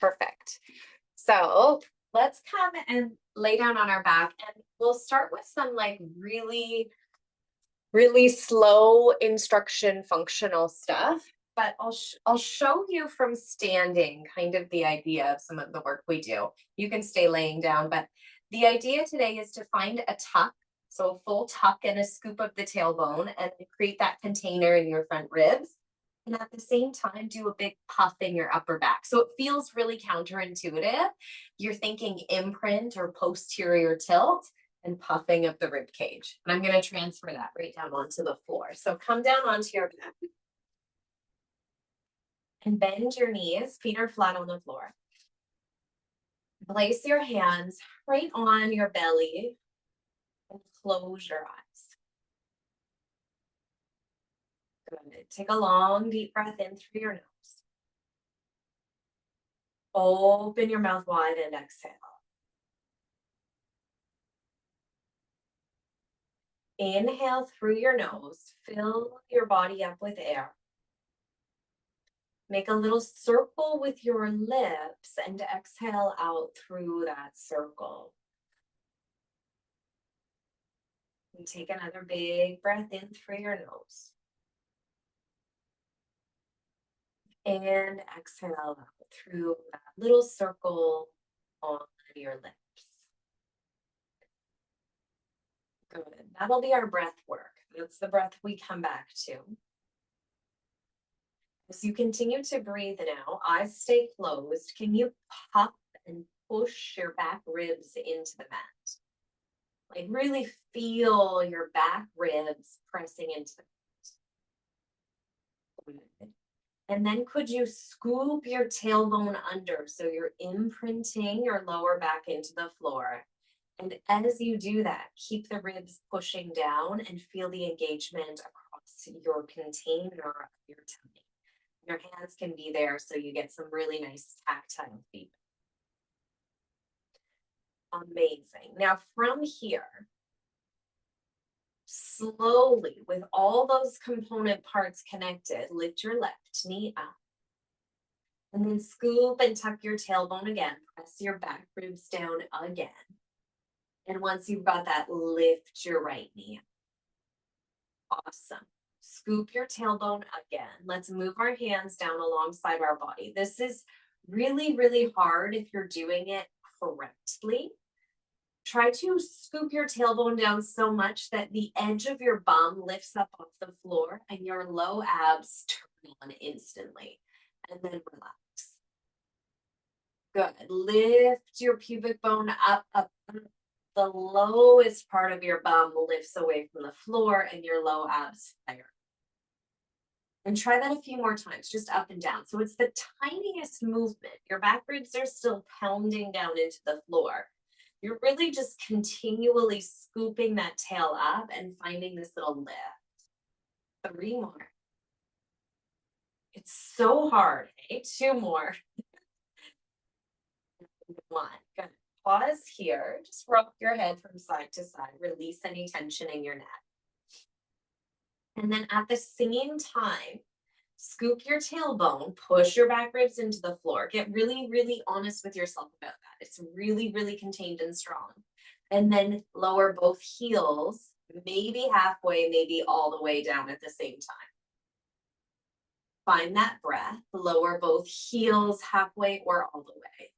Perfect. So let's come and lay down on our back, and we'll start with some like really slow instruction functional stuff. But I'll show you from standing kind of the idea of some of the work we do. You can stay laying down, but the idea today is to find a tuck, so a full tuck and a scoop of the tailbone, and create that container in your front ribs. And at the same time, do a big puff in your upper back. So it feels really counterintuitive. You're thinking imprint or posterior tilt and puffing of the rib cage. And I'm going to transfer that right down onto the floor. So come down onto your back and bend your knees. Feet are flat on the floor. Place your hands right on your belly and close your eyes. Good. Take a long, deep breath in through your nose. Open your mouth wide and exhale. Inhale through your nose. Fill your body up with air. Make a little circle with your lips and exhale out through that circle. And take another big breath in through your nose. And exhale out through that little circle on your lips. Good. That'll be our breath work. That's the breath we come back to. As you continue to breathe now, eyes stay closed. Can you pop and push your back ribs into the mat? Like really feel your back ribs pressing into the mat. Good. And then could you scoop your tailbone under so you're imprinting your lower back into the floor. And as you do that, keep the ribs pushing down and feel the engagement across your container of your tummy. Your hands can be there so you get some really nice tactile feedback. Amazing. Now from here, slowly, with all those component parts connected, lift your left knee up. And then scoop and tuck your tailbone again. Press your back ribs down again. And once you've got that, lift your right knee up. Awesome. Scoop your tailbone again. Let's move our hands down alongside our body. This is really, really hard if you're doing it correctly. Try to scoop your tailbone down so much that the edge of your bum lifts up off the floor and your low abs turn on instantly. And then relax. Good. Lift your pubic bone up. The lowest part of your bum lifts away from the floor and your low abs fire. And try that a few more times, just up and down. So it's the tiniest movement. Your back ribs are still pounding down into the floor. You're really just continually scooping that tail up and finding this little lift. 3 more. It's so hard, okay? 2 more. 1. Good. Pause here. Just rock your head from side to side. Release any tension in your neck. And then at the same time, scoop your tailbone, push your back ribs into the floor. Get really, really honest with yourself about that. It's really, really contained and strong. And then lower both heels, maybe halfway, maybe all the way down at the same time. Find that breath. Lower both heels halfway or all the way.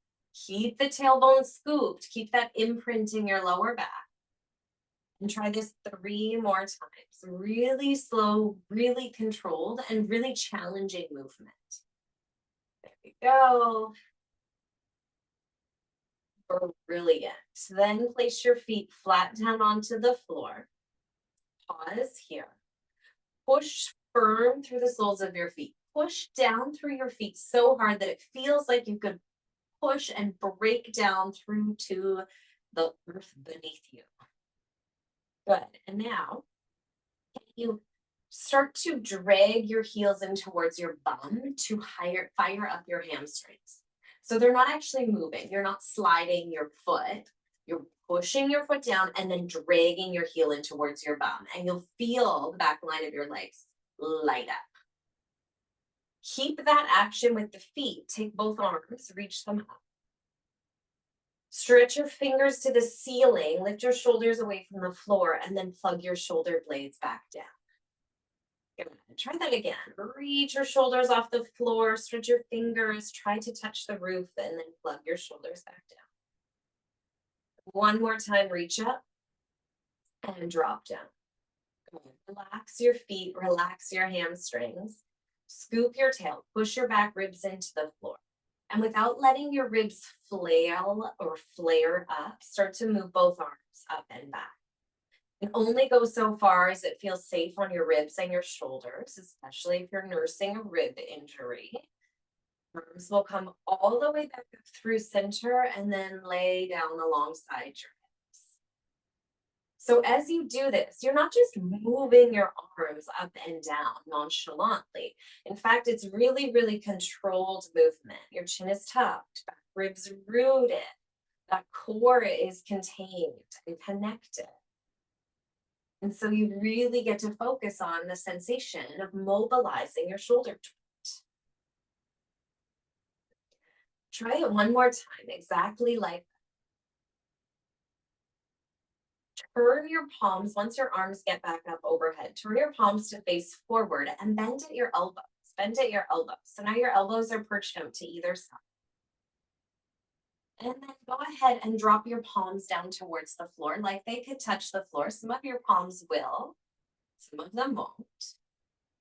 Keep the tailbone scooped. Keep that imprint in your lower back. And try this 3 more times. Really slow, really controlled, and really challenging movement. There we go. Brilliant. Then place your feet flat down onto the floor. Pause here. Push firm through the soles of your feet. Push down through your feet so hard that it feels like you could push and break down through to the earth beneath you. Good. And now you start to drag your heels in towards your bum to fire up your hamstrings. So they're not actually moving. You're not sliding your foot. You're pushing your foot down and then dragging your heel in towards your bum. And you'll feel the back line of your legs light up. Keep that action with the feet. Take both arms, reach them up. Stretch your fingers to the ceiling, lift your shoulders away from the floor, and then plug your shoulder blades back down. Good. Try that again. Reach your shoulders off the floor, stretch your fingers, try to touch the roof, and then plug your shoulders back down. One more time, reach up and drop down. Good. Relax your feet, relax your hamstrings. Scoop your tail, push your back ribs into the floor. And without letting your ribs flail or flare up, start to move both arms up and back. And only go so far as it feels safe on your ribs and your shoulders, especially if you're nursing a rib injury. Arms will come all the way back up through center and then lay down alongside your hips. So as you do this, you're not just moving your arms up and down nonchalantly. In fact, it's really, really controlled movement. Your chin is tucked, back ribs rooted, that core is contained and connected. And so you really get to focus on the sensation of mobilizing your shoulder joint. Try it one more time, exactly like that. Turn your palms, once your arms get back up overhead, turn your palms to face forward and bend at your elbows. Bend at your elbows. So now your elbows are perched out to either side. And then go ahead and drop your palms down towards the floor like they could touch the floor. Some of your palms will, some of them won't.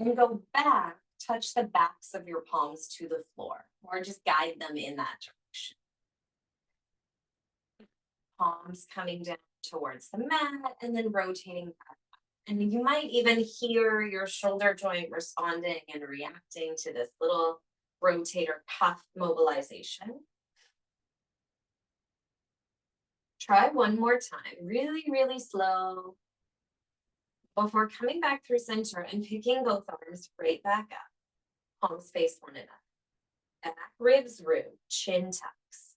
And go back, touch the backs of your palms to the floor, or just guide them in that direction. Palms coming down towards the mat and then rotating back. And you might even hear your shoulder joint responding and reacting to this little rotator cuff mobilization. Try one more time, really, really slow, before coming back through center and picking both arms right back up. Palms face one another. Back ribs root, chin tucks.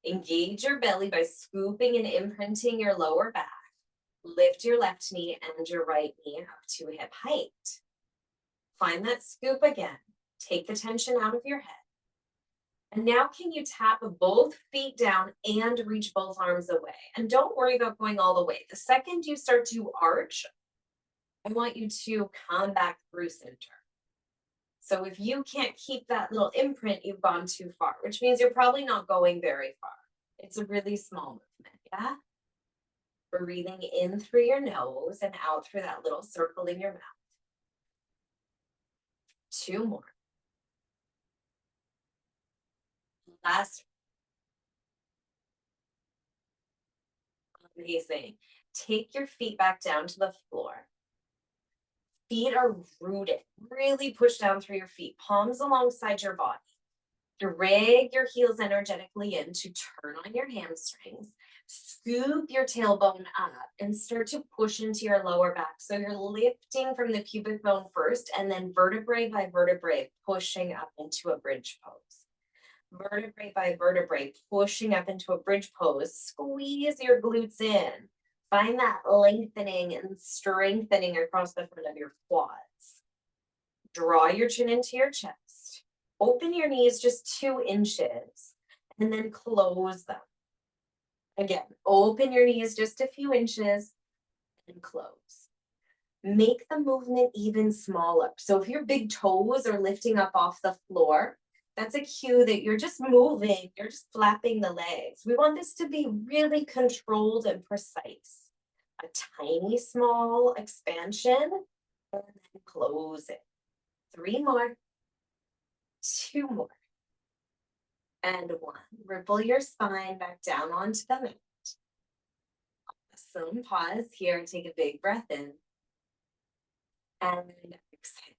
Engage your belly by scooping and imprinting your lower back. Lift your left knee and your right knee up to hip height. Find that scoop again. Take the tension out of your head. And now can you tap both feet down and reach both arms away? And don't worry about going all the way. The second you start to arch, I want you to come back through center. So if you can't keep that little imprint, you've gone too far, which means you're probably not going very far. It's a really small movement, yeah? Breathing in through your nose and out through that little circle in your mouth. 2 more. Last. Amazing. Take your feet back down to the floor. Feet are rooted. Really push down through your feet. Palms alongside your body. Drag your heels energetically in to turn on your hamstrings. Scoop your tailbone up and start to push into your lower back. So you're lifting from the pubic bone first and then vertebrae by vertebrae pushing up into a bridge pose. Vertebrae by vertebrae pushing up into a bridge pose. Squeeze your glutes in. Find that lengthening and strengthening across the front of your quads. Draw your chin into your chest. Open your knees just 2 inches and then close them. Again, open your knees just a few inches and close. Make the movement even smaller. So if your big toes are lifting up off the floor, that's a cue that you're just moving, you're just flapping the legs. We want this to be really controlled and precise. A tiny, small expansion, and then close it. 3 more, 2 more, and 1. Ripple your spine back down onto the mat. Awesome. Pause here, take a big breath in, and exhale.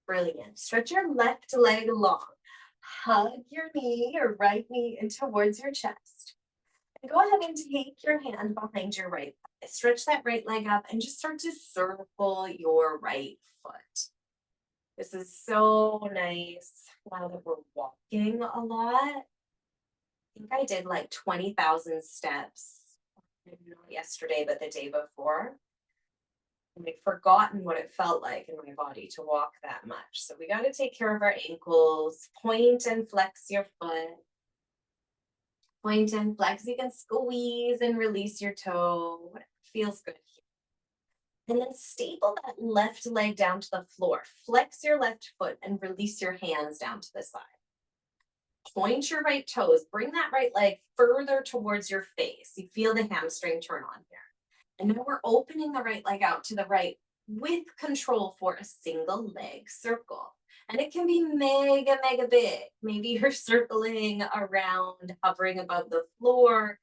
Brilliant. Stretch your left leg long. Hug your knee, your right knee in towards your chest. And go ahead and take your hand behind your right thigh. Stretch that right leg up and just start to circle your right foot. This is so nice now that we're walking a lot. I think I did like 20,000 steps, not yesterday, but the day before. And I've forgotten what it felt like in my body to walk that much. So we got to take care of our ankles. Point and flex your foot. Point and flex. You can squeeze and release your toe. Whatever feels good here. And then staple that left leg down to the floor. Flex your left foot and release your hands down to the side. Point your right toes. Bring that right leg further towards your face. You feel the hamstring turn on here. And now we're opening the right leg out to the right with control for a single leg circle. And it can be mega, mega big. Maybe you're circling around, hovering above the floor,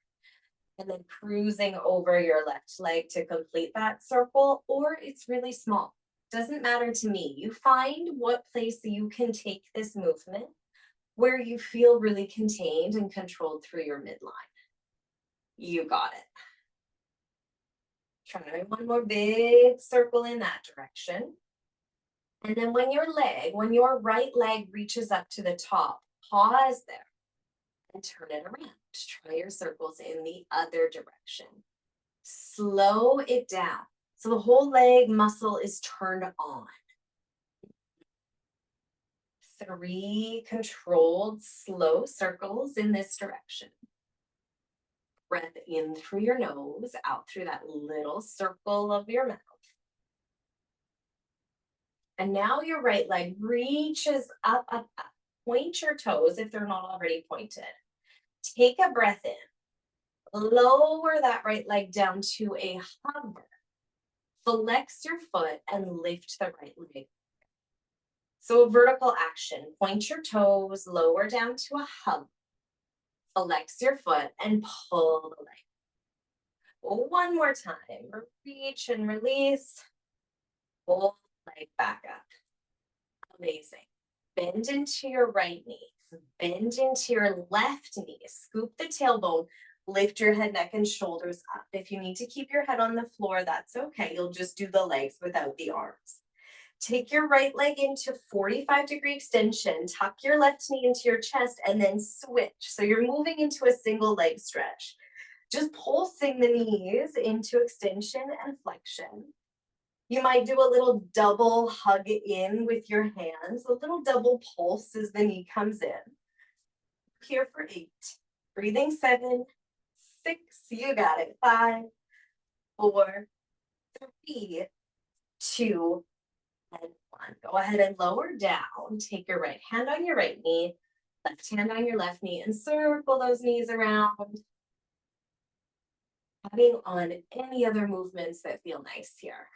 and then cruising over your left leg to complete that circle, or it's really small. Doesn't matter to me. You find what place you can take this movement where you feel really contained and controlled through your midline. You got it. Try one more big circle in that direction. And then when your right leg reaches up to the top, pause there and turn it around. Try your circles in the other direction. Slow it down. So the whole leg muscle is turned on. 3 controlled, slow circles in this direction. Breath in through your nose, out through that little circle of your mouth. And now your right leg reaches up, up, up. Point your toes if they're not already pointed. Take a breath in. Lower that right leg down to a hover. Flex your foot and lift the right leg. So a vertical action. Point your toes, lower down to a hover. Flex your foot and pull the leg. One more time. Reach and release. Pull the leg back up. Amazing. Bend into your right knee. Bend into your left knee. Scoop the tailbone. Lift your head, neck, and shoulders up. If you need to keep your head on the floor, that's okay. You'll just do the legs without the arms. Take your right leg into 45-degree extension. Tuck your left knee into your chest and then switch. So you're moving into a single leg stretch. Just pulsing the knees into extension and flexion. You might do a little double hug in with your hands, a little double pulse as the knee comes in. Here for 8. Breathing 7, 6, you got it. 5, 4, 3, 2, and 1. Go ahead and lower down. Take your right hand on your right knee, left hand on your left knee, and circle those knees around. Adding on any other movements that feel nice here.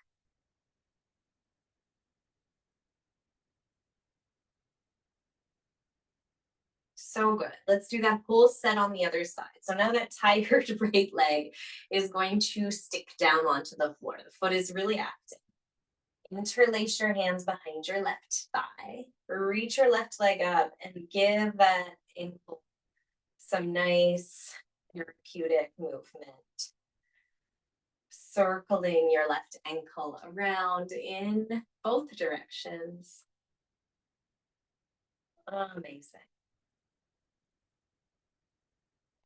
So good. Let's do that full set on the other side. So now that tired right leg is going to stick down onto the floor. The foot is really active. Interlace your hands behind your left thigh. Reach your left leg up and give that ankle some nice therapeutic movement. Circling your left ankle around in both directions. Amazing.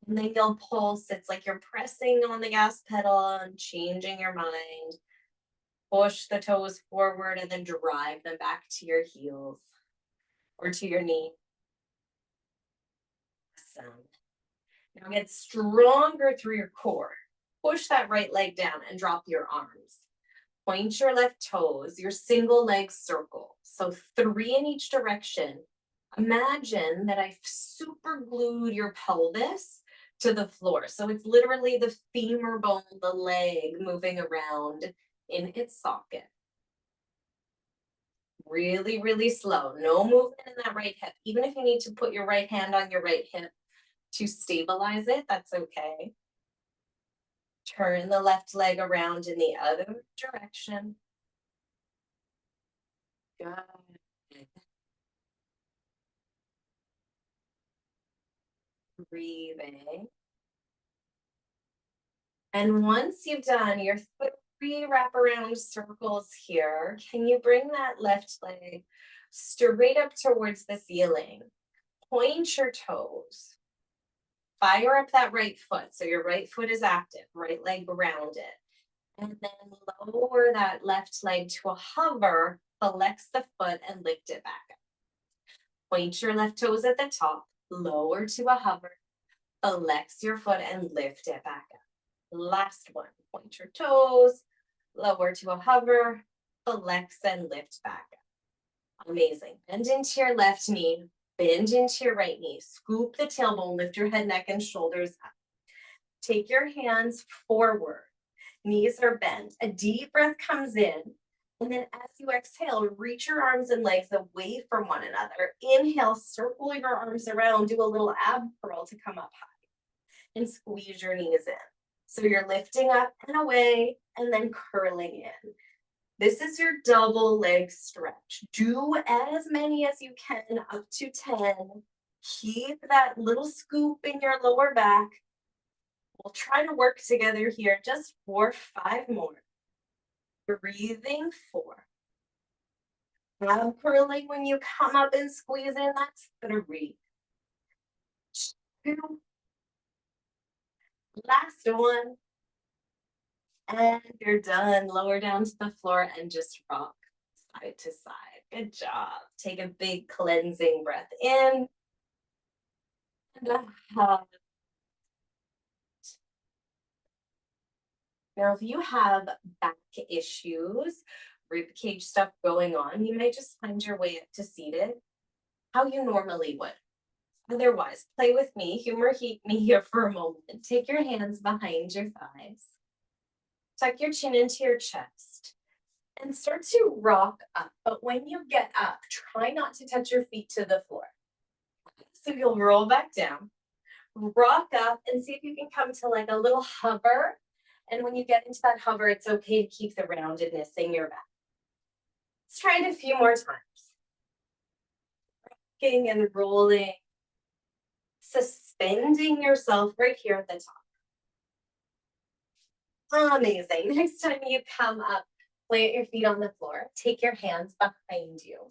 And then you'll pulse. It's like you're pressing on the gas pedal and changing your mind. Push the toes forward and then drive them back to your heels or to your knee. Awesome. Now get stronger through your core. Push that right leg down and drop your arms. Point your left toes, your single leg circle. So 3 in each direction. Imagine that I've super glued your pelvis to the floor. So it's literally the femur bone, the leg moving around in its socket. Really, really slow. No movement in that right hip. Even if you need to put your right hand on your right hip to stabilize it, that's okay. Turn the left leg around in the other direction. Good. Breathing. And once you've done your 3 wraparound circles here, can you bring that left leg straight up towards the ceiling? Point your toes. Fire up that right foot. So your right foot is active, right leg grounded. And then lower that left leg to a hover, flex the foot and lift it back up. Point your left toes at the top, lower to a hover, flex your foot and lift it back up. Last one, point your toes, lower to a hover, flex and lift back up. Amazing. Bend into your left knee, bend into your right knee, scoop the tailbone, lift your head, neck, and shoulders up. Take your hands forward, knees are bent. A deep breath comes in, and then as you exhale, reach your arms and legs away from one another. Inhale, circle your arms around, do a little ab curl to come up high, and squeeze your knees in. So you're lifting up and away, and then curling in. This is your double leg stretch. Do as many as you can, up to 10. Keep that little scoop in your lower back. We'll try to work together here just for 5 more. Breathing 4. Ab curling when you come up and squeeze in, that's 3. 2. Last one. And you're done. Lower down to the floor and just rock side to side. Good job. Take a big cleansing breath in. And out. Now, if you have back issues, rib cage stuff going on, you might just find your way up to seated how you normally would. Otherwise, play with me, humor me here for a moment. Take your hands behind your thighs. Tuck your chin into your chest and start to rock up. But when you get up, try not to touch your feet to the floor. So you'll roll back down, rock up, and see if you can come to like a little hover. And when you get into that hover, it's okay to keep the roundedness in your back. Let's try it a few more times. Rocking and rolling. Suspending yourself right here at the top. Amazing. Next time you come up, plant your feet on the floor. Take your hands behind you.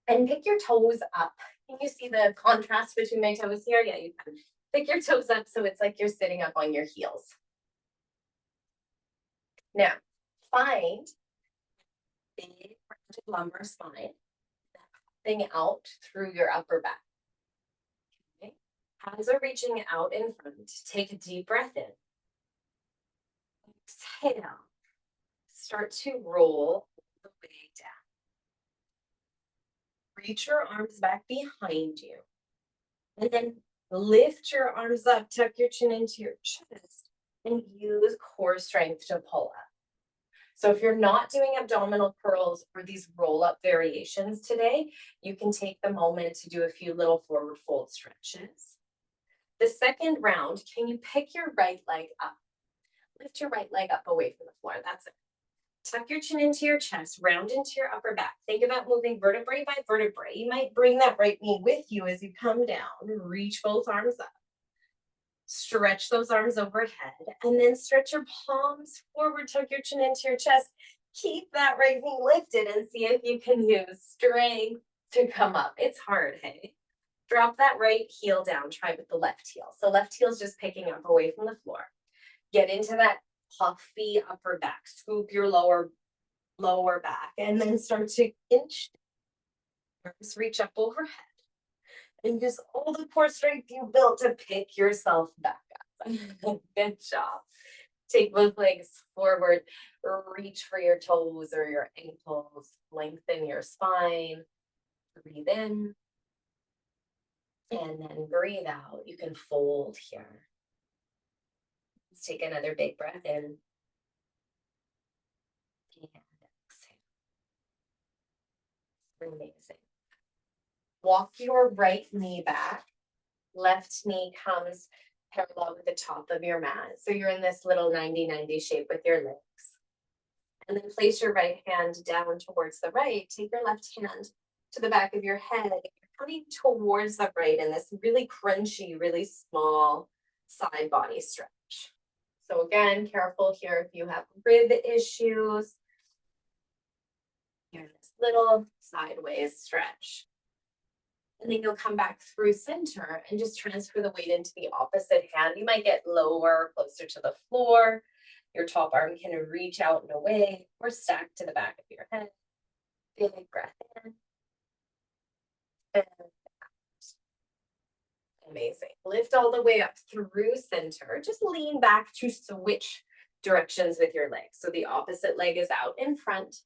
And pick your toes up. Can you see the contrast between my toes here? Yeah, you can. Pick your toes up so it's like you're sitting up on your heels. Now, find big rounded lumbar spine, popping out through your upper back. Okay. Hands are reaching out in front. Take a deep breath in. Exhale. Start to roll the way down. Reach your arms back behind you. And then lift your arms up, tuck your chin into your chest, and use core strength to pull up. So if you're not doing abdominal curls or these roll-up variations today, you can take the moment to do a few little forward fold stretches. The second round, can you pick your right leg up? Lift your right leg up away from the floor. That's it. Tuck your chin into your chest, round into your upper back. Think about moving vertebrae by vertebrae. You might bring that right knee with you as you come down. Reach both arms up. Stretch those arms overhead, and then stretch your palms forward, tuck your chin into your chest. Keep that right knee lifted and see if you can use strength to come up. It's hard, hey? Drop that right heel down, try with the left heel. So left heel is just picking up away from the floor. Get into that puffy upper back, scoop your lower back, and then start to inch. Arms reach up overhead. And use all the core strength you built to pick yourself back up. Good job. Take both legs forward, reach for your toes or your ankles, lengthen your spine. Breathe in, and then breathe out. You can fold here. Let's take another big breath in. And exhale. Amazing. Walk your right knee back. Left knee comes parallel with the top of your mat. So you're in this little 90-90 shape with your legs. And then place your right hand down towards the right. Take your left hand to the back of your head. You're coming towards the right in this really crunchy, really small side body stretch. So again, careful here if you have rib issues. Here's this little sideways stretch. And then you'll come back through center and just transfer the weight into the opposite hand. You might get lower, closer to the floor. Your top arm can reach out and away or stack to the back of your head. Big breath in. And amazing. Lift all the way up through center. Just lean back to switch directions with your legs. So the opposite leg is out in front.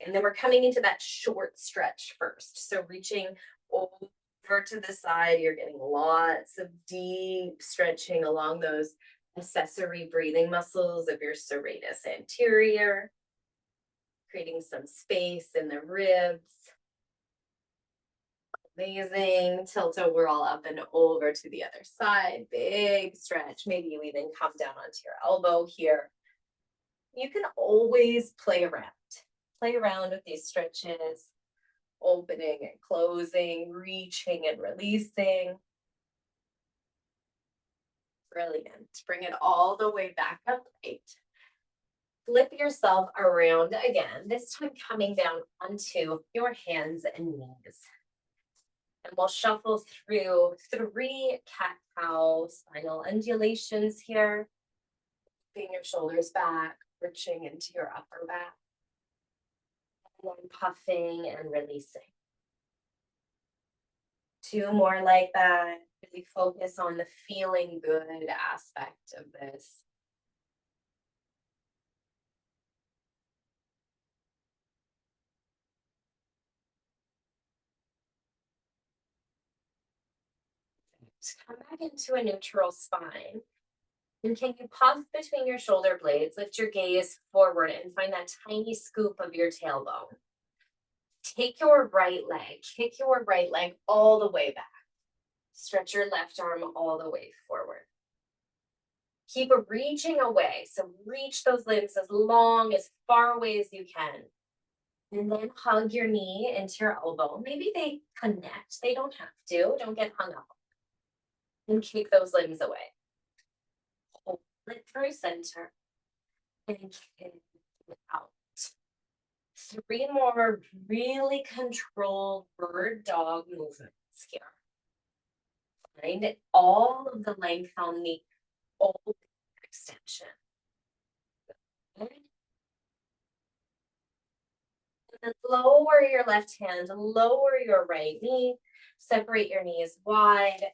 And then we're coming into that short stretch first. So reaching over to the side, you're getting lots of deep stretching along those accessory breathing muscles of your serratus anterior, creating some space in the ribs. Amazing. Tilt over all up and over to the other side. Big stretch. Maybe you even come down onto your elbow here. You can always play around. Play around with these stretches, opening and closing, reaching and releasing. Brilliant. Bring it all the way back up right. Flip yourself around again, this time coming down onto your hands and knees. And we'll shuffle through 3 cat-cow spinal undulations here. Bring your shoulders back, reaching into your upper back. And then puffing and releasing. 2 more like that. Really focus on the feeling good aspect of this. Come back into a neutral spine. And can you puff between your shoulder blades, lift your gaze forward and find that tiny scoop of your tailbone. Take your right leg, kick your right leg all the way back. Stretch your left arm all the way forward. Keep reaching away, so reach those limbs as long, as far away as you can. And then hug your knee into your elbow. Maybe they connect, they don't have to, don't get hung up. And kick those limbs away. Hold it through center and kick it out. 3 more really controlled bird dog movements here. Find all of the length on the open extension. Good. And then lower your left hand, lower your right knee, separate your knees wide.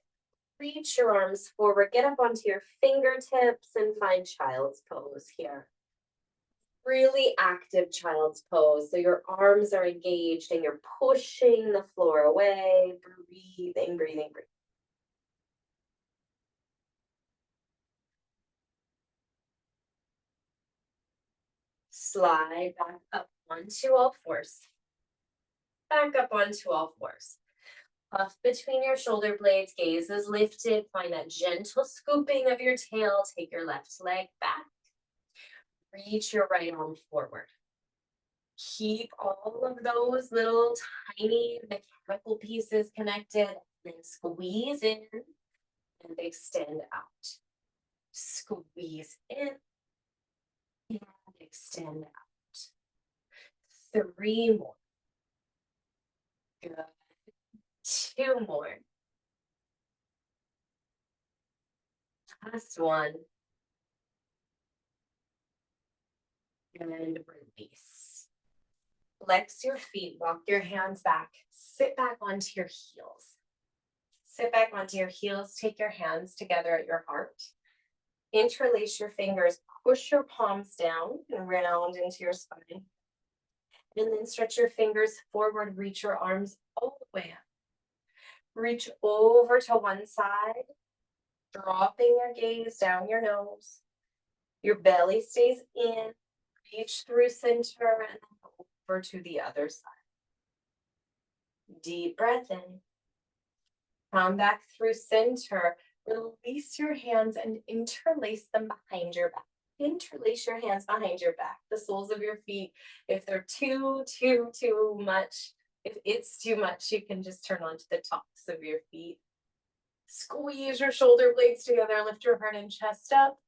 Reach your arms forward, get up onto your fingertips and find child's pose here. Really active child's pose. So your arms are engaged and you're pushing the floor away, breathing, breathing, breathing. Slide back up onto all fours. Back up onto all fours. Puff between your shoulder blades, gaze is lifted. Find that gentle scooping of your tail. Take your left leg back. Reach your right arm forward. Keep all of those little tiny mechanical pieces connected. Then squeeze in and extend out. Squeeze in and extend out. 3 more. Good. 2 more. Last one. And release. Flex your feet, walk your hands back, sit back onto your heels. Sit back onto your heels, take your hands together at your heart. Interlace your fingers, push your palms down and round into your spine. And then stretch your fingers forward, reach your arms all the way up. Reach over to one side, dropping your gaze down your nose. Your belly stays in, reach through center and over to the other side. Deep breath in. Come back through center. Release your hands and interlace them behind your back. Interlace your hands behind your back, the soles of your feet. If they're too much, if it's too much, you can just turn onto the tops of your feet. Squeeze your shoulder blades together, lift your heart and chest up.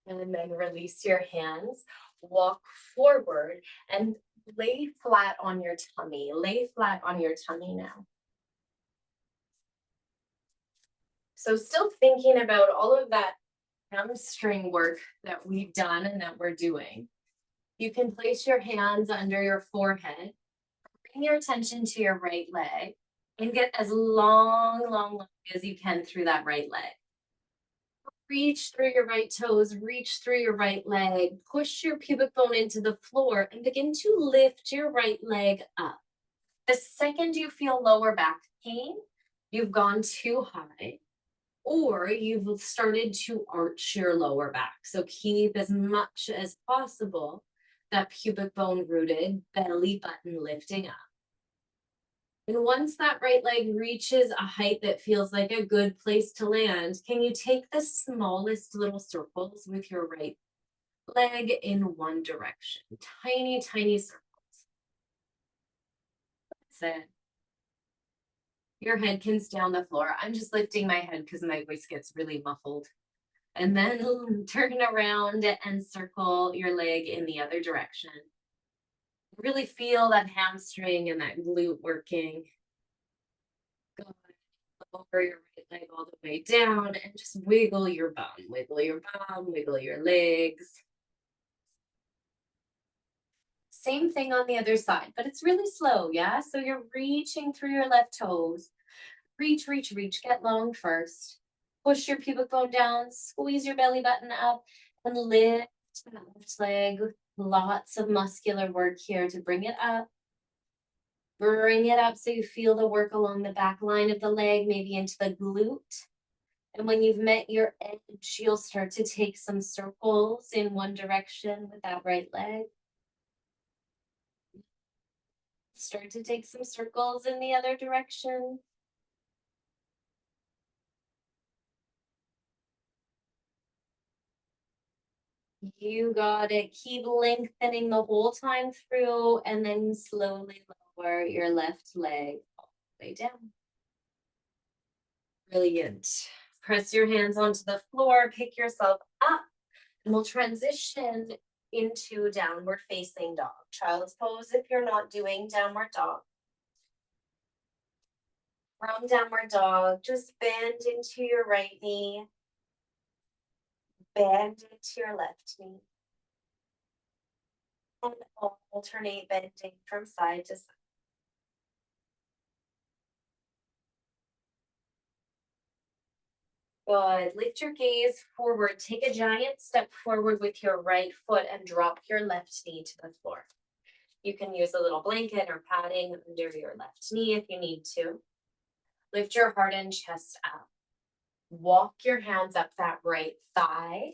And then release your hands, walk forward and lay flat on your tummy. Lay flat on your tummy now. So still thinking about all of that hamstring work that we've done and that we're doing. You can place your hands under your forehead, bring your attention to your right leg, and get as long as you can through that right leg. Reach through your right toes, reach through your right leg, push your pubic bone into the floor, and begin to lift your right leg up. The second you feel lower back pain, you've gone too high, or you've started to arch your lower back. So keep as much as possible that pubic bone rooted, belly button lifting up. And once that right leg reaches a height that feels like a good place to land, can you take the smallest little circles with your right leg in one direction? Tiny, tiny circles. That's it. Your head can stay on the floor. I'm just lifting my head because my voice gets really muffled. And then turn around and circle your leg in the other direction. Really feel that hamstring and that glute working. Go over your right leg all the way down and just wiggle your bum, wiggle your bum, wiggle your legs. Same thing on the other side, but it's really slow, yeah? So you're reaching through your left toes. Reach, reach, reach. Get long first. Push your pubic bone down, squeeze your belly button up, and lift that left leg. Lots of muscular work here to bring it up. Bring it up so you feel the work along the back line of the leg, maybe into the glute. And when you've met your edge, you'll start to take some circles in one direction with that right leg. Start to take some circles in the other direction. You got it. Keep lengthening the whole time through and then slowly lower your left leg all the way down. Brilliant. Press your hands onto the floor, pick yourself up, and we'll transition into downward facing dog. Child's pose if you're not doing downward dog. From downward dog, just bend into your right knee, bend into your left knee, and alternate bending from side to side. Good. Lift your gaze forward. Take a giant step forward with your right foot and drop your left knee to the floor. You can use a little blanket or padding under your left knee if you need to. Lift your heart and chest up. Walk your hands up that right thigh.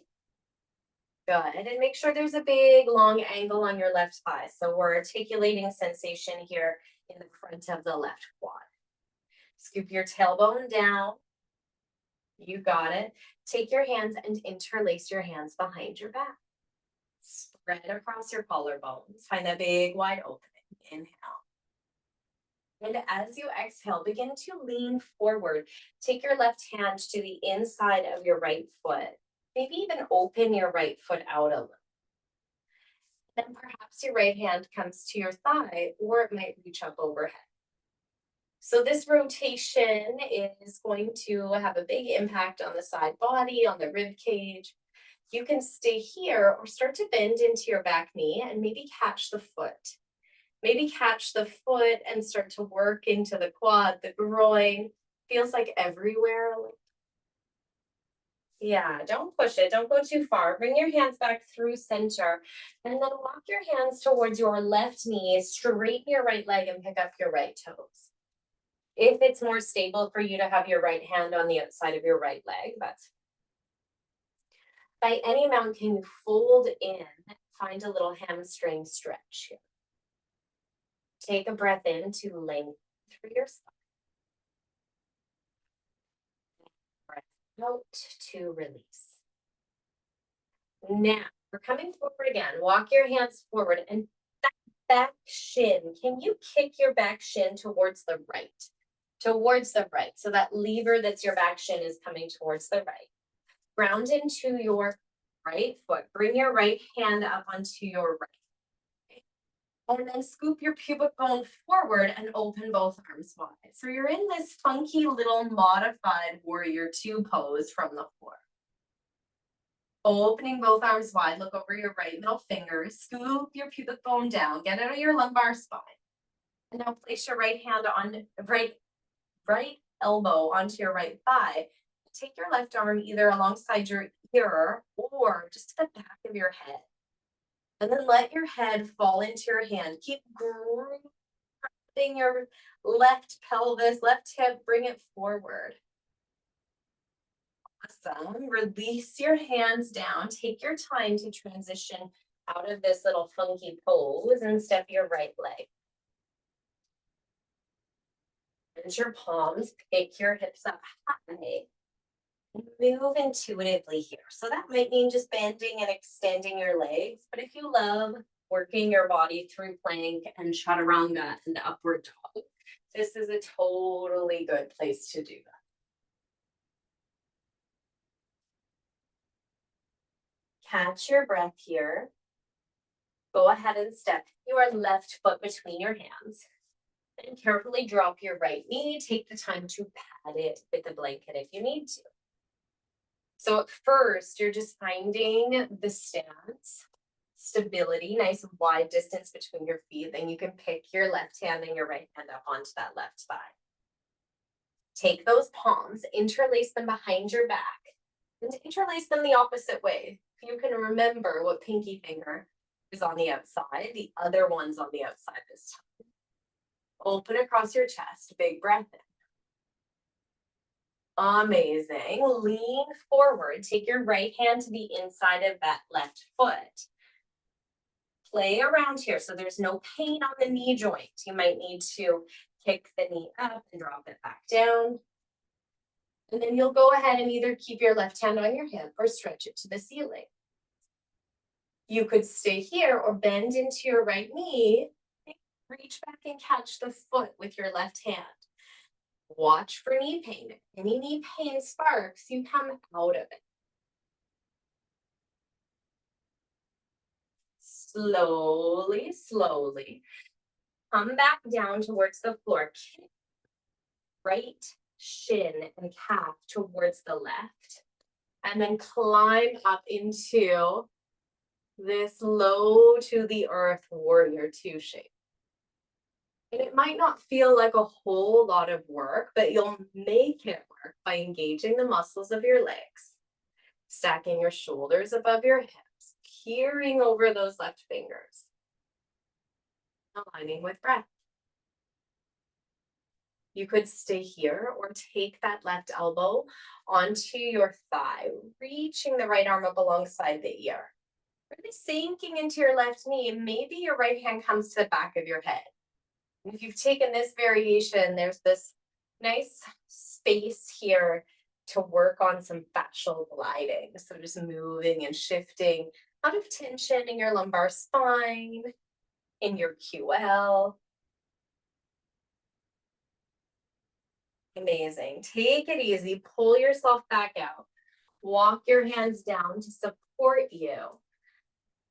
Good. And make sure there's a big long angle on your left thigh. So we're articulating sensation here in the front of the left quad. Scoop your tailbone down. You got it. Take your hands and interlace your hands behind your back. Spread across your collarbones. Find that big wide opening. Inhale. And as you exhale, begin to lean forward. Take your left hand to the inside of your right foot. Maybe even open your right foot out a little. Then perhaps your right hand comes to your thigh, or it might reach up overhead. So this rotation is going to have a big impact on the side body, on the rib cage. You can stay here or start to bend into your back knee and maybe catch the foot. Maybe catch the foot and start to work into the quad, the groin. Feels like everywhere. Yeah, don't push it. Don't go too far. Bring your hands back through center and then walk your hands towards your left knee. Straighten your right leg and pick up your right toes. If it's more stable for you to have your right hand on the outside of your right leg, that's by any amount, can you fold in, find a little hamstring stretch here. Take a breath in to lengthen through your spine. Breath out to release. Now, we're coming forward again. Walk your hands forward and that back shin. Can you kick your back shin towards the right? Towards the right. So that lever that's your back shin is coming towards the right. Ground into your right foot. Bring your right hand up onto your right. And then scoop your pubic bone forward and open both arms wide. So you're in this funky little modified warrior two pose from the floor. Opening both arms wide, look over your right middle finger, scoop your pubic bone down, get out of your lumbar spine. And now place your right hand on right elbow onto your right thigh. Take your left arm either alongside your ear or just to the back of your head. And then let your head fall into your hand. Keep grooving your left pelvis, left hip, bring it forward. Awesome. Release your hands down. Take your time to transition out of this little funky pose and step your right leg. Bend your palms, pick your hips up high. Move intuitively here. So that might mean just bending and extending your legs. But if you love working your body through plank and chaturanga and upward dog, this is a totally good place to do that. Catch your breath here. Go ahead and step your left foot between your hands. And carefully drop your right knee. Take the time to pat it with a blanket if you need to. So at first, you're just finding the stance, stability, nice wide distance between your feet. Then you can pick your left hand and your right hand up onto that left thigh. Take those palms, interlace them behind your back, and interlace them the opposite way. If you can remember what pinky finger is on the outside, the other one's on the outside this time. Open across your chest, big breath in. Amazing. Lean forward. Take your right hand to the inside of that left foot. Play around here so there's no pain on the knee joint. You might need to kick the knee up and drop it back down. And then you'll go ahead and either keep your left hand on your hip or stretch it to the ceiling. You could stay here or bend into your right knee. Reach back and catch the foot with your left hand. Watch for knee pain. If any knee pain sparks, you come out of it. Slowly, slowly. Come back down towards the floor. Right shin and calf towards the left. And then climb up into this low to the earth warrior two shape. And it might not feel like a whole lot of work, but you'll make it work by engaging the muscles of your legs, stacking your shoulders above your hips, peering over those left fingers, aligning with breath. You could stay here or take that left elbow onto your thigh, reaching the right arm up alongside the ear. Really sinking into your left knee, maybe your right hand comes to the back of your head. And if you've taken this variation, there's this nice space here to work on some fascial gliding. So just moving and shifting out of tension in your lumbar spine, in your QL. Amazing. Take it easy. Pull yourself back out. Walk your hands down to support you.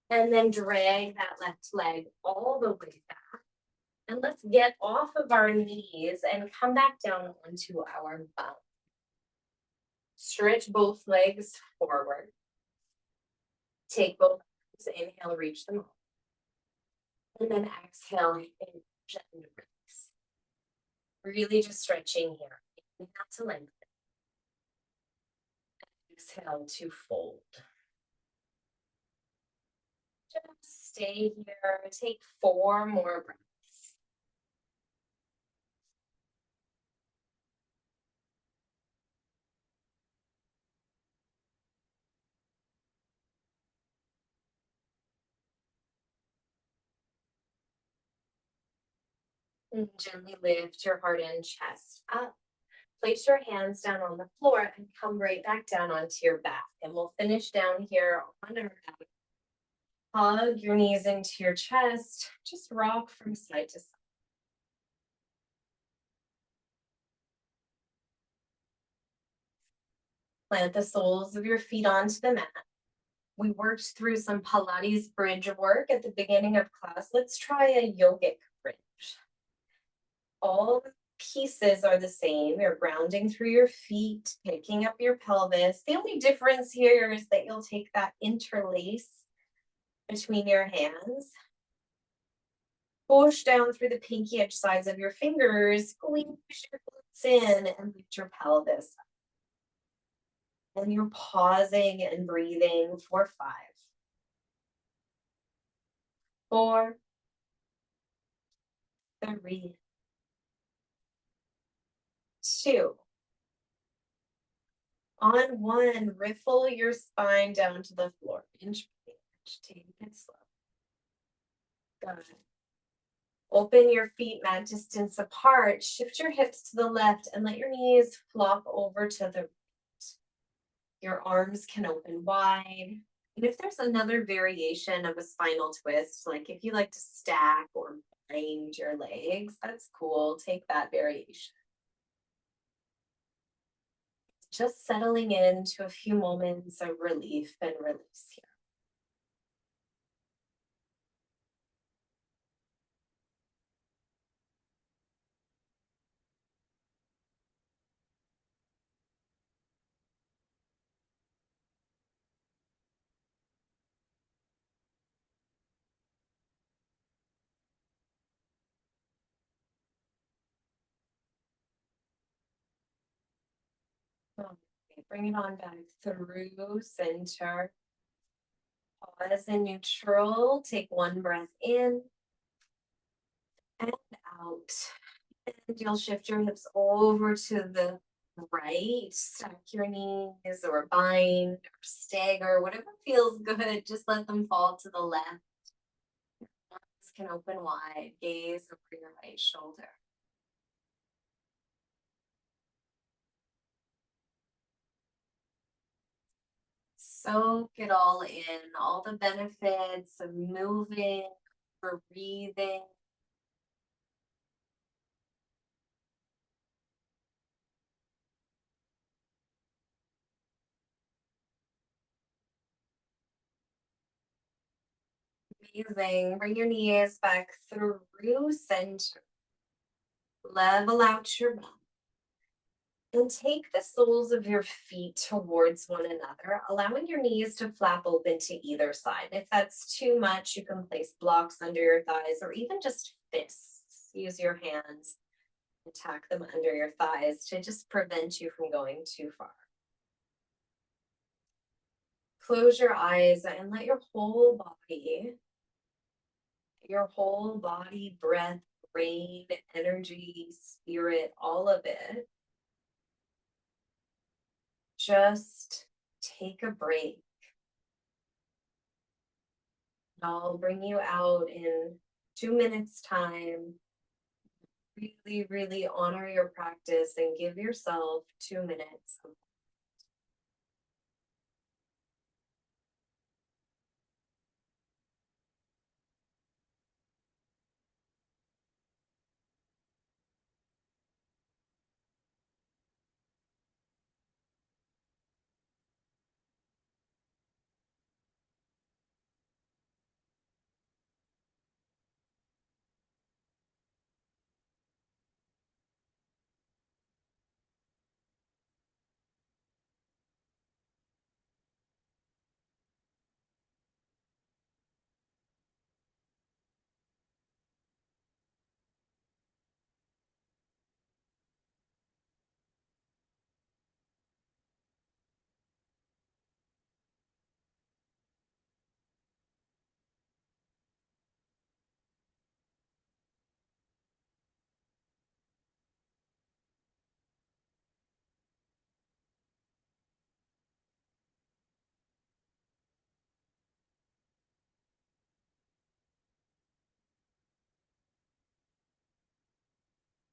And then drag that left leg all the way back. And let's get off of our knees and come back down onto our bum. Stretch both legs forward. Take both arms, inhale, reach them up. And then exhale and gently release. Really just stretching here. Inhale to lengthen. Exhale to fold. Just stay here. Take 4 more breaths. And gently lift your heart and chest up. Place your hands down on the floor and come right back down onto your back. And we'll finish down here on our back. Hug your knees into your chest. Just rock from side to side. Plant the soles of your feet onto the mat. We worked through some Pilates bridge work at the beginning of class. Let's try a yogic bridge. All pieces are the same. You're grounding through your feet, picking up your pelvis. The only difference here is that you'll take that interlace between your hands, push down through the pinky edge sides of your fingers, squeeze your glutes in and lift your pelvis up. And you're pausing and breathing for 5, 4, 3, 2. On 1, riffle your spine down to the floor. Inch by inch, take it slow. Good. Open your feet mat distance apart. Shift your hips to the left and let your knees flop over to the right. Your arms can open wide. And if there's another variation of a spinal twist, like if you like to stack or bind your legs, that's cool. Take that variation. Just settling into a few moments of relief and release here. Okay, bring it on back through center. Pause in neutral. Take one breath in and out. And you'll shift your hips over to the right. Stack your knees or bind or stagger, whatever feels good. Just let them fall to the left. Arms can open wide. Gaze over your right shoulder. Soak it all in, all the benefits of moving, or breathing. Amazing. Bring your knees back through center. Level out your back. And take the soles of your feet towards one another, allowing your knees to flap open to either side. If that's too much, you can place blocks under your thighs or even just fists. Use your hands and tack them under your thighs to just prevent you from going too far. Close your eyes and let your whole body, breath, brain, energy, spirit, all of it, just take a break. I'll bring you out in 2 minutes time. Really, really honor your practice and give yourself 2 minutes.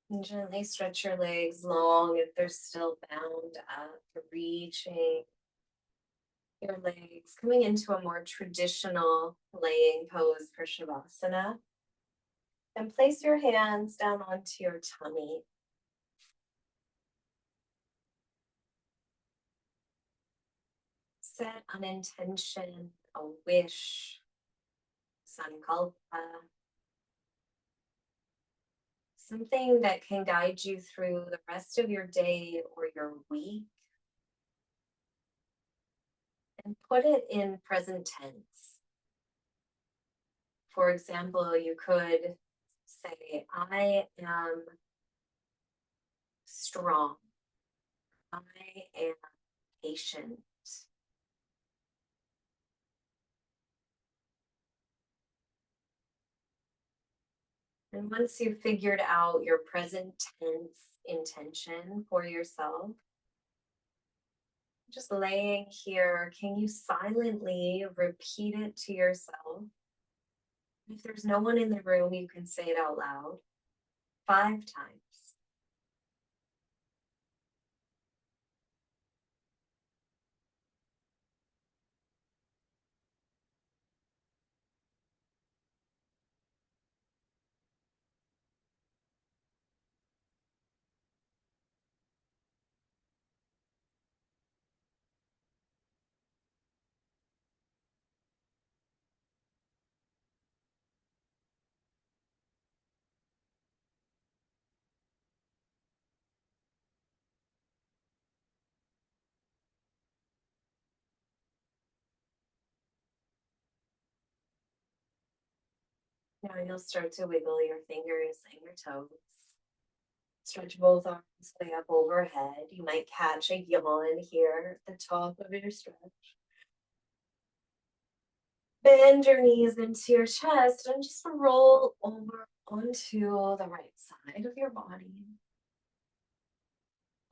And gently stretch your legs long if they're still bound up, reaching your legs, coming into a more traditional laying pose for Shavasana. And place your hands down onto your tummy. Set an intention, a wish, sankalpa. something that can guide you through the rest of your day or your week. And put it in present tense. For example, you could say, I am strong. I am patient. And once you've figured out your present tense intention for yourself, just laying here, can you silently repeat it to yourself? If there's no one in the room, you can say it out loud 5 times. Now you'll start to wiggle your fingers and your toes. Stretch both arms way up overhead. You might catch a yawn here at the top of your stretch. Bend your knees into your chest and just roll over onto the right side of your body.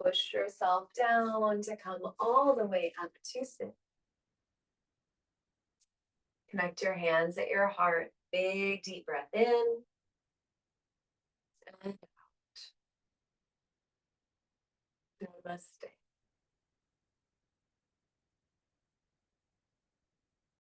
Push yourself down to come all the way up to sit. Connect your hands at your heart. Big deep breath in and out. Namaste.